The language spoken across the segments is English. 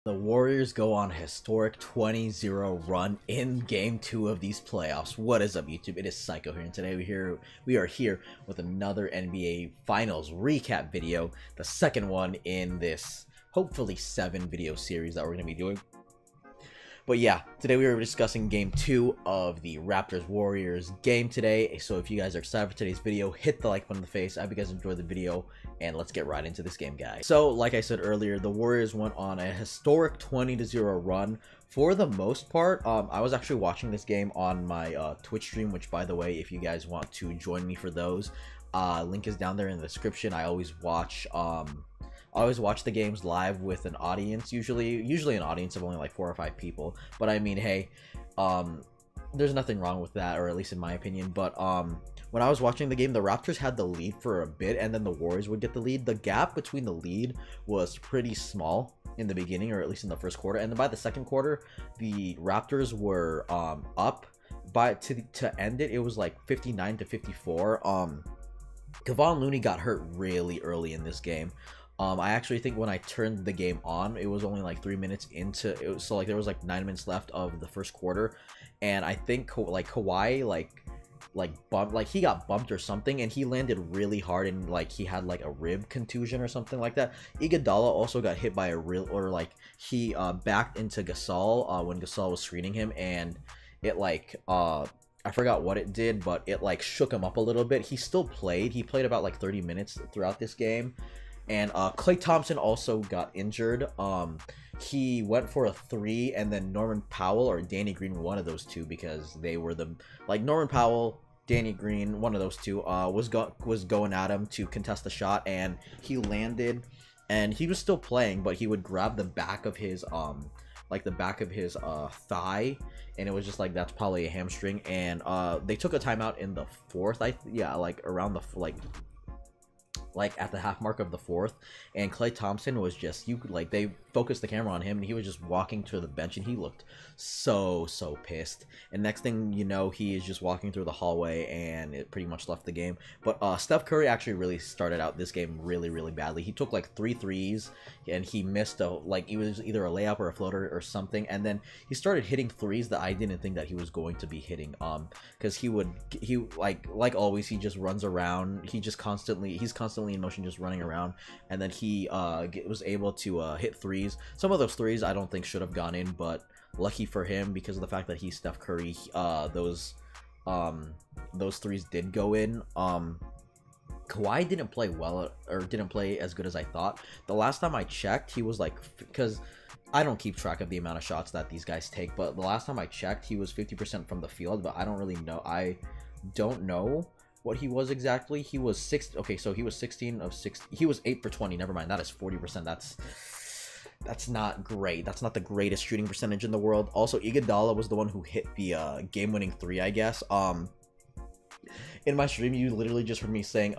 The Warriors go on a historic 20-0 run in Game 2 of these playoffs. What is up, YouTube? It is Saiko here, and today we are here with another NBA Finals recap video, the second one in this hopefully 7-video series that we're going to be doing. But yeah, today we were discussing Game 2 of the Raptors-Warriors game today. So if you guys are excited for today's video, hit the like button in the face. I hope you guys enjoyed the video, and let's get right into this game, guys. So like I said earlier, the Warriors went on a historic 20-0 run. For the most part, I was actually watching this game on my Twitch stream, which, by the way, if you guys want to join me for those, link is down there in the description. I always watch the games live with an audience, usually an audience of only like 4 or 5 people. But I mean, hey, there's nothing wrong with that, or at least in my opinion. But when I was watching the game, the Raptors had the lead for a bit, and then the Warriors would get the lead. The gap between the lead was pretty small in the beginning, or at least in the first quarter, and then by the second quarter, the Raptors were up. To end it, it was like 59-54. Kevon Looney got hurt really early in this game. I actually think when I turned the game on, it was only like 3 minutes into it, so like there was like 9 minutes left of the first quarter, and I think like Kawhi he got bumped or something, and he landed really hard, and like he had like a rib contusion or something like that. Iguodala also got hit by he backed into Gasol when Gasol was screening him, and it I forgot what it did, but it like shook him up a little bit. He still played. He played about like 30 minutes throughout this game. And Klay Thompson also got injured. He went for a 3, and then Norman Powell or Danny Green, one of those two, because they were Norman Powell, Danny Green, one of those two was going at him to contest the shot, and he landed, and he was still playing, but he would grab the back of his thigh, and it was just like, that's probably a hamstring. And they took a timeout in the fourth, around the at the half mark of the fourth, and Klay Thompson was just, they focused the camera on him, and he was just walking to the bench, and he looked so pissed. And next thing you know, he is just walking through the hallway, and it pretty much left the game. But Steph Curry actually really started out this game really badly. He took like 3 threes, and he missed it was either a layup or a floater or something, and then he started hitting threes that I didn't think that he was going to be hitting, because he like always, he just runs around. He's constantly in motion, just running around, and then he was able to hit threes. Some of those threes I don't think should have gone in, but lucky for him, because of the fact that he's Steph Curry, those threes did go in. Kawhi didn't play well, or didn't play as good as I thought. The last time I checked, he was because I don't keep track of the amount of shots that these guys take, but the last time I checked, he was 50% from the field, but I don't know what he was exactly. He was 6. Okay, so he was 16 of 6. He was 8 for 20. Never mind. That is 40%. That's not great. That's not the greatest shooting percentage in the world. Also, Iguodala was the one who hit the game-winning 3, I guess. In my stream, you literally just heard me saying,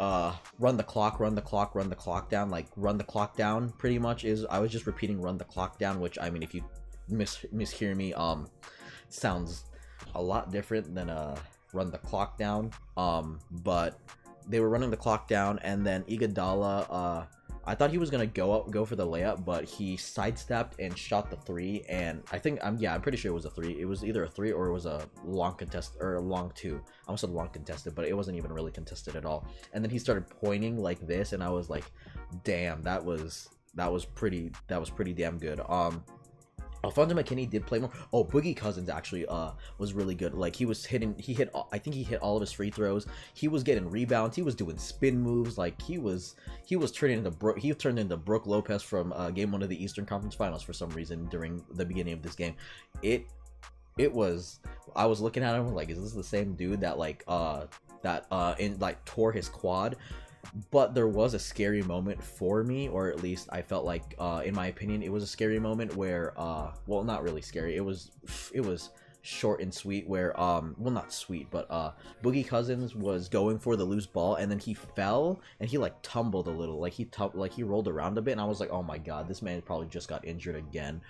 run the clock down. Like, run the clock down, pretty much, I was just repeating run the clock down, which, I mean, if you mishear me, sounds a lot different than, run the clock down. But they were running the clock down, and then Iguodala, I thought he was gonna go for the layup, but he sidestepped and shot the 3, and I'm pretty sure it was a 3. It was either a 3 or it was a long contest, or a long 2. I almost said long contested, but it wasn't even really contested at all. And then he started pointing like this, and I was like, damn, that was pretty damn good. Alfonso McKinney did play more. Oh, Boogie Cousins actually was really good. Like, I think he hit all of his free throws. He was getting rebounds. He was doing spin moves. Like, he turned into Brook Lopez from game 1 of the Eastern Conference Finals for some reason during the beginning of this game. I was looking at him like, is this the same dude that tore his quad? But there was a scary moment for me, or at least I felt like, in my opinion, it was a scary moment where, well, not really scary. It was short and sweet, where, well, not sweet, but Boogie Cousins was going for the loose ball, and then he fell, and he like tumbled a little, he rolled around a bit, and I was like, oh my god, this man probably just got injured again.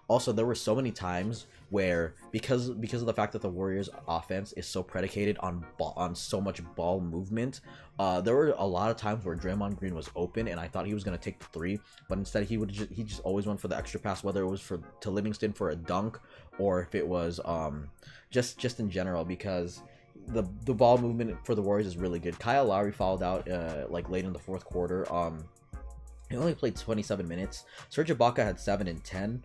Also, there were so many times where because of the fact that the Warriors offense is so predicated on so much ball movement, there were a lot of times where Draymond Green was open and I thought he was going to take the three, but instead he just always went for the extra pass, whether it was to Livingston for a dunk or if it was just in general, because the ball movement for the Warriors is really good. Kyle Lowry fouled out like late in the fourth quarter. He only played 27 minutes. Serge Ibaka had 7 and 10.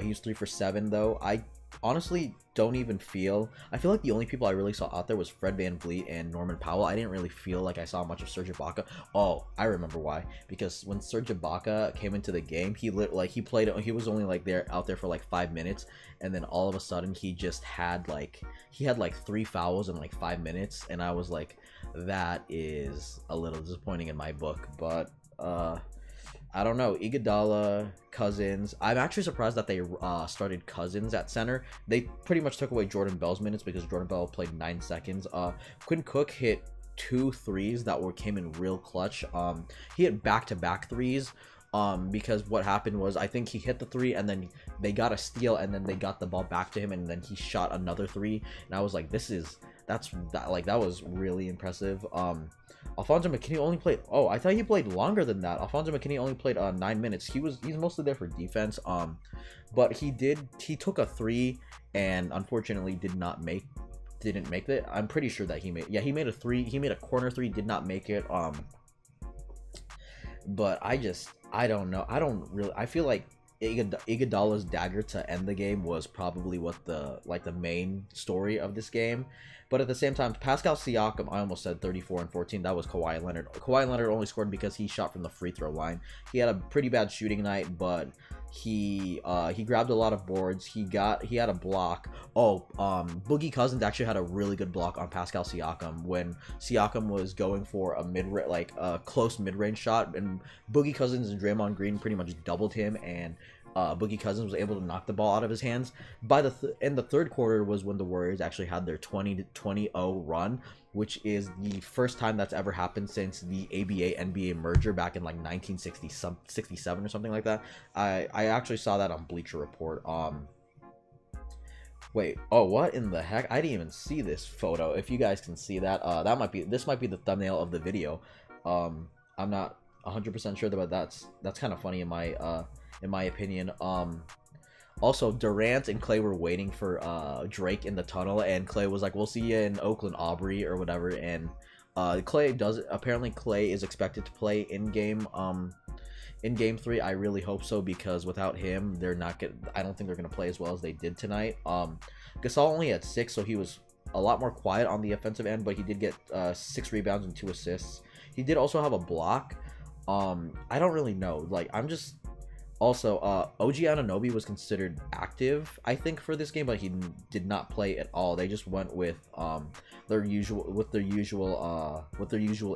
He was 3 for 7 though. I honestly don't even feel like the only people I really saw out there was Fred VanVleet and Norman Powell. I didn't really feel like I saw much of Serge Ibaka. Oh, I remember why. Because when Serge Ibaka came into the game, he was only out there for like 5 minutes, and then all of a sudden he had 3 fouls in like 5 minutes, and I was like, that is a little disappointing in my book. But I don't know. Iguodala, Cousins. I'm actually surprised that they started Cousins at center. They pretty much took away Jordan Bell's minutes because Jordan Bell played 9 seconds. Quinn Cook hit 2 threes that came in real clutch. He hit back-to-back threes. Because what happened was, I think he hit the 3 and then they got a steal and then they got the ball back to him and then he shot another 3, and I was like, that was really impressive. Alfonso McKinney only played, oh, I thought he played longer than that. Alfonso McKinney only played 9 minutes. He's mostly there for defense. But he took a 3 and unfortunately didn't make it. I'm pretty sure that he made a 3. He made a corner 3, did not make it. But I don't know. I feel like Iguodala's dagger to end the game was probably what the main story of this game. But at the same time, Pascal Siakam, I almost said 34 and 14. That was Kawhi Leonard. Kawhi Leonard only scored because he shot from the free throw line. He had a pretty bad shooting night, but he grabbed a lot of boards. He had a block. Boogie Cousins actually had a really good block on Pascal Siakam when Siakam was going for a close mid-range shot, and Boogie Cousins and Draymond Green pretty much doubled him, and Boogie Cousins was able to knock the ball out of his hands. By in the third quarter was when the Warriors actually had their 20-20-0 run, which is the first time that's ever happened since the ABA-NBA merger back in like 1967 or something like that. I actually saw that on Bleacher Report. Wait, oh, what in the heck? I didn't even see this photo. If you guys can see that, this might be the thumbnail of the video. I'm not 100% sure, but that's kind of funny in my opinion. Also, Durant and Clay were waiting for Drake in the tunnel, and Clay was like, "We'll see you in Oakland, Aubrey," or whatever. And Clay is expected to play in game 3. I really hope so, because without him, I don't think they're gonna play as well as they did tonight. Gasol only had 6, so he was a lot more quiet on the offensive end, but he did get 6 rebounds and 2 assists. He did also have a block. I don't really know. Also, OG Anunoby was considered active, I think, for this game, but he did not play at all. They just went with their usual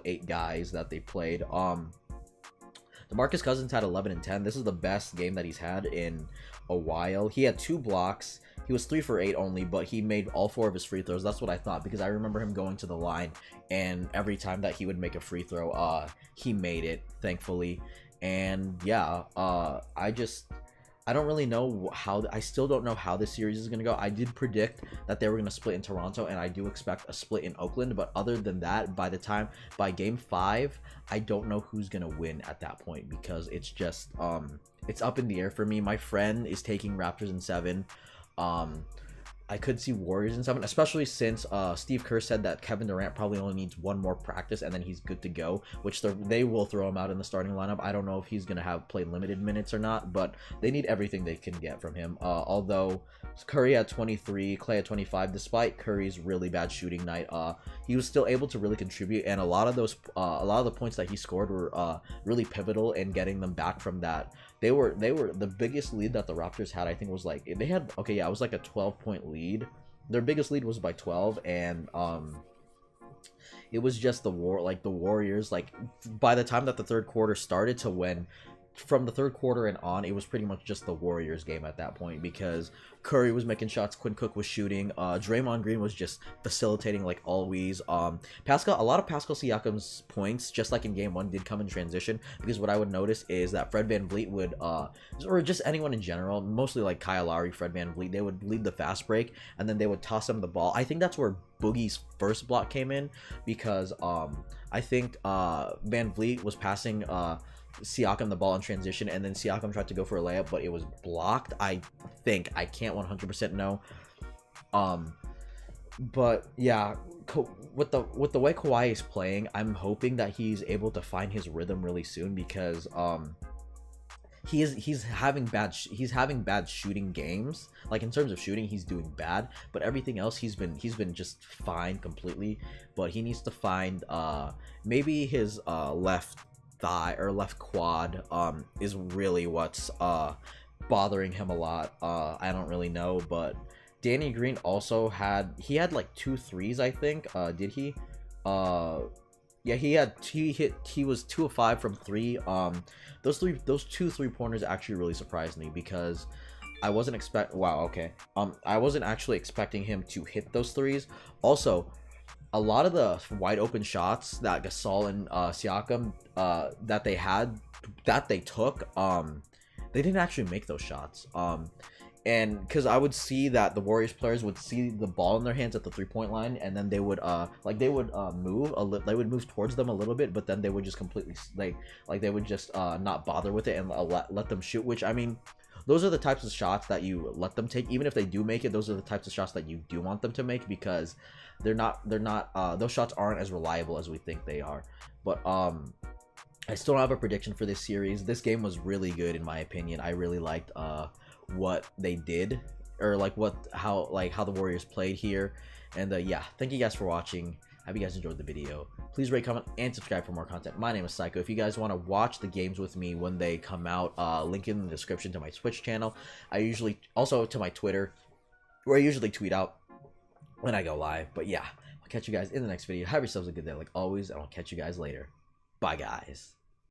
8 guys that they played. DeMarcus Cousins had 11 and 10. This is the best game that he's had in a while. He had 2 blocks. He was 3 for 8 only, but he made all 4 of his free throws. That's what I thought, because I remember him going to the line, and every time that he would make a free throw, he made it, thankfully. And yeah, I don't really know I still don't know how this series is going to go. I did predict that they were going to split in Toronto, and I do expect a split in Oakland. But other than that, by game 5, I don't know who's going to win at that point, because it's just, it's up in the air for me. My friend is taking Raptors in 7. I could see Warriors in 7, especially since Steve Kerr said that Kevin Durant probably only needs 1 more practice and then he's good to go, which they will throw him out in the starting lineup. I don't know if he's going to play limited minutes or not, but they need everything they can get from him. Although Curry had 23, Clay had 25, despite Curry's really bad shooting night, he was still able to really contribute, and a lot of the points that he scored were really pivotal in getting them back from that. They were the biggest lead that the Raptors had, I think, was like, it was like a 12-point lead. Their biggest lead was by 12, and it was just the Warriors, like, by the time that the third quarter started to when from the third quarter and on, it was pretty much just the Warriors game at that point, because Curry was making shots, Quinn Cook was shooting, Draymond Green was just facilitating like always. A lot of Pascal Siakam's points, just like in game 1, did come in transition, because what I would notice is that Fred VanVleet would, or just anyone in general, mostly like Kyle Lowry, Fred VanVleet, they would lead the fast break, and then they would toss him the ball. I think that's where Boogie's first block came in, because I think VanVleet was passing Siakam the ball in transition, and then Siakam tried to go for a layup, but it was blocked. I think, I can't 100% know. But yeah, with the way Kawhi is playing, I'm hoping that he's able to find his rhythm really soon, because he's having bad shooting games. Like in terms of shooting, he's doing bad, but everything else he's been just fine completely. But he needs to find maybe his left thigh or left quad is really what's bothering him a lot. I don't really know, but Danny Green also had like 2 threes, I think. Did he? Yeah, he was 2 of 5 from 3. Those 2 3-pointers actually really surprised me, because I wasn't I wasn't actually expecting him to hit those threes. Also, a lot of the wide open shots that Gasol and Siakam that they took, they didn't actually make those shots. And because I would see that the Warriors players would see the ball in their hands at the 3-point line, and then they would move towards them a little bit, but then they would just completely they would just not bother with it and let them shoot. Which, I mean, those are the types of shots that you let them take. Even if they do make it, those are the types of shots that you do want them to make, because those shots aren't as reliable as we think they are. But I still don't have a prediction for this series. This game was really good in my opinion. I really liked what they did, or like how the Warriors played here. And yeah, thank you guys for watching. I hope you guys enjoyed the video. Please rate, comment, and subscribe for more content. My name is Saiko. If you guys want to watch the games with me when they come out, link in the description to my Twitch channel. Also to my Twitter, where I usually tweet out when I go live. But yeah, I'll catch you guys in the next video. Have yourselves a good day like always, and I'll catch you guys later. Bye, guys.